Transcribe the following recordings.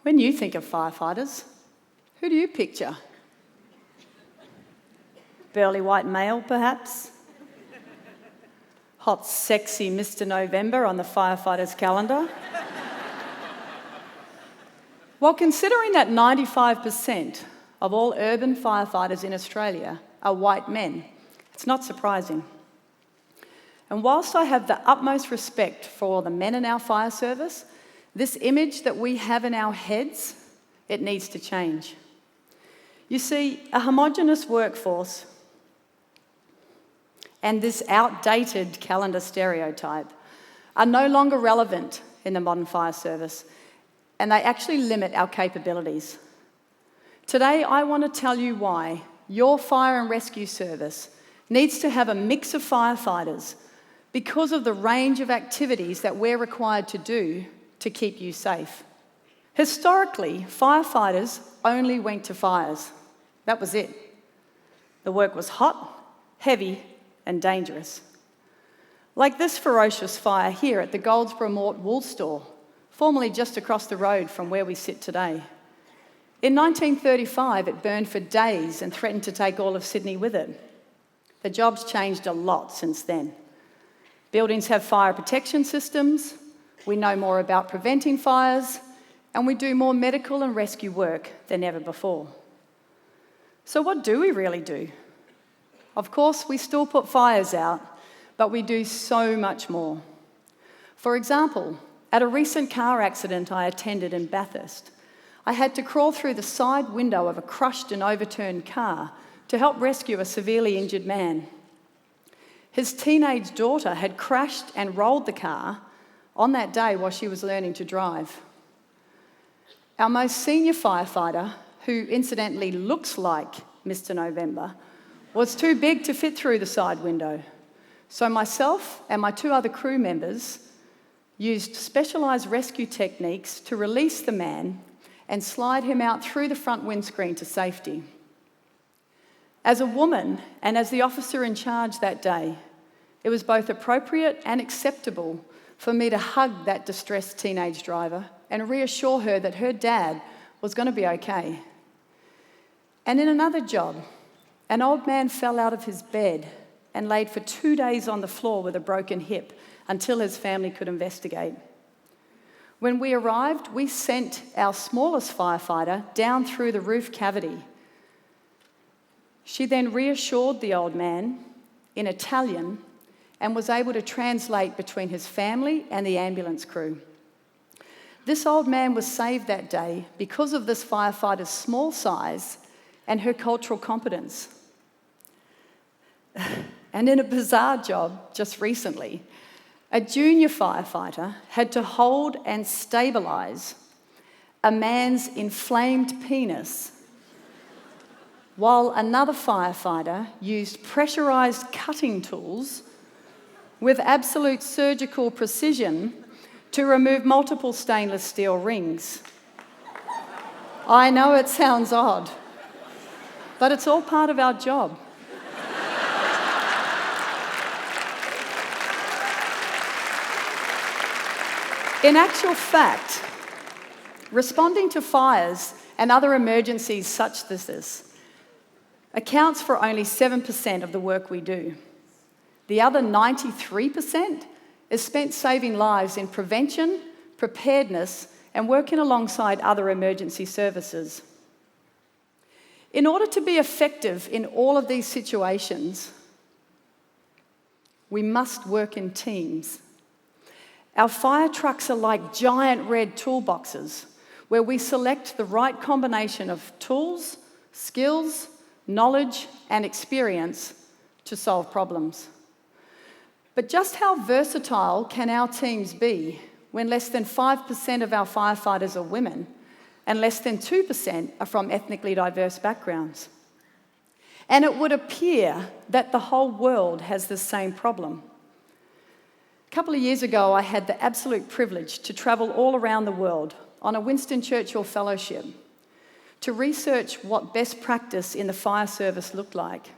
When you think of firefighters, who do you picture? Burly white male, perhaps? Hot, sexy Mr. November on the firefighters' calendar? Well, considering that 95% of all urban firefighters in Australia are white men, it's not surprising. And whilst I have the utmost respect for all the men in our fire service, this image that we have in our heads, it needs to change. You see, a homogenous workforce and this outdated calendar stereotype are no longer relevant in the modern fire service, and they actually limit our capabilities. Today, I want to tell you why your fire and rescue service needs to have a mix of firefighters because of the range of activities that we're required to do to keep you safe. Historically, firefighters only went to fires. That was it. The work was hot, heavy, and dangerous. Like this ferocious fire here at the Goldsboro Mort wool store, formerly just across the road from where we sit today. In 1935, it burned for days and threatened to take all of Sydney with it. The job's changed a lot since then. Buildings have fire protection systems, we know more about preventing fires, and we do more medical and rescue work than ever before. So what do we really do? Of course, we still put fires out, but we do so much more. For example, at a recent car accident I attended in Bathurst, I had to crawl through the side window of a crushed and overturned car to help rescue a severely injured man. His teenage daughter had crashed and rolled the car on that day while she was learning to drive. Our most senior firefighter, who incidentally looks like Mr. November, was too big to fit through the side window. So myself and my two other crew members used specialised rescue techniques to release the man and slide him out through the front windscreen to safety. As a woman and as the officer in charge that day, it was both appropriate and acceptable for me to hug that distressed teenage driver and reassure her that her dad was going to be okay. And in another job, an old man fell out of his bed and laid for 2 days on the floor with a broken hip until his family could investigate. When we arrived, we sent our smallest firefighter down through the roof cavity. She then reassured the old man in Italian and was able to translate between his family and the ambulance crew. This old man was saved that day because of this firefighter's small size and her cultural competence. And in a bizarre job just recently, a junior firefighter had to hold and stabilise a man's inflamed penis while another firefighter used pressurised cutting tools with absolute surgical precision to remove multiple stainless steel rings. I know it sounds odd, but it's all part of our job. In actual fact, responding to fires and other emergencies such as this accounts for only 7% of the work we do. The other 93% is spent saving lives in prevention, preparedness, and working alongside other emergency services. In order to be effective in all of these situations, we must work in teams. Our fire trucks are like giant red toolboxes where we select the right combination of tools, skills, knowledge, and experience to solve problems. But just how versatile can our teams be when less than 5% of our firefighters are women and less than 2% are from ethnically diverse backgrounds? And it would appear that the whole world has the same problem. A couple of years ago, I had the absolute privilege to travel all around the world on a Winston Churchill Fellowship to research what best practice in the fire service looked like.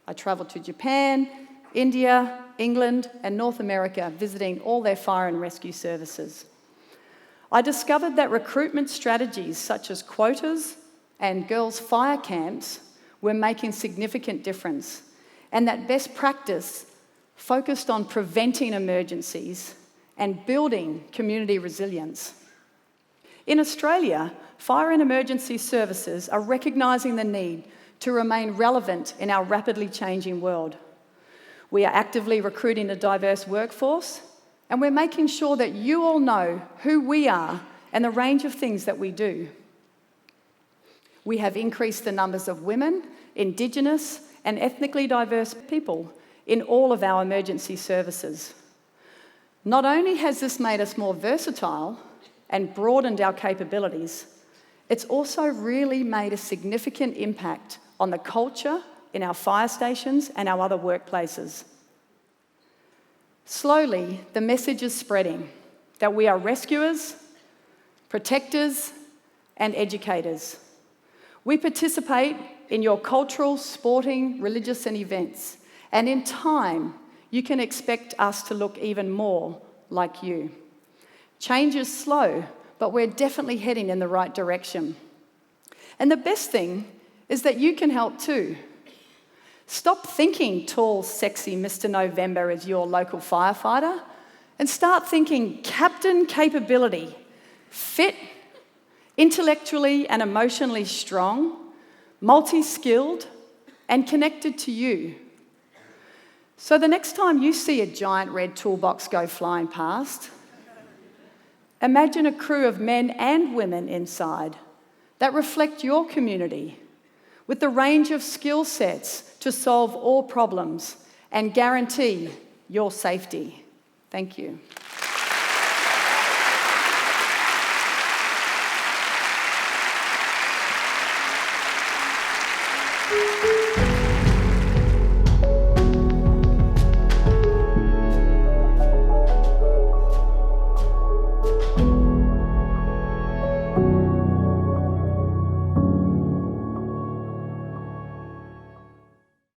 I travelled to Japan, India, England, and North America, visiting all their fire and rescue services. I discovered that recruitment strategies such as quotas and girls' fire camps were making significant difference, and that best practice focused on preventing emergencies and building community resilience. In Australia, fire and emergency services are recognising the need to remain relevant in our rapidly changing world. We are actively recruiting a diverse workforce, and we're making sure that you all know who we are and the range of things that we do. We have increased the numbers of women, Indigenous, and ethnically diverse people in all of our emergency services. Not only has this made us more versatile and broadened our capabilities, it's also really made a significant impact on the culture in our fire stations and our other workplaces. Slowly, the message is spreading that we are rescuers, protectors, and educators. We participate in your cultural, sporting, religious, and events, and in time, you can expect us to look even more like you. Change is slow, but we're definitely heading in the right direction. And the best thing is that you can help too. Stop thinking tall, sexy Mr. November is your local firefighter, and start thinking captain capability, fit, intellectually and emotionally strong, multi-skilled, and connected to you. So the next time you see a giant red toolbox go flying past, imagine a crew of men and women inside that reflect your community with the range of skill sets to solve all problems and guarantee your safety. Thank you.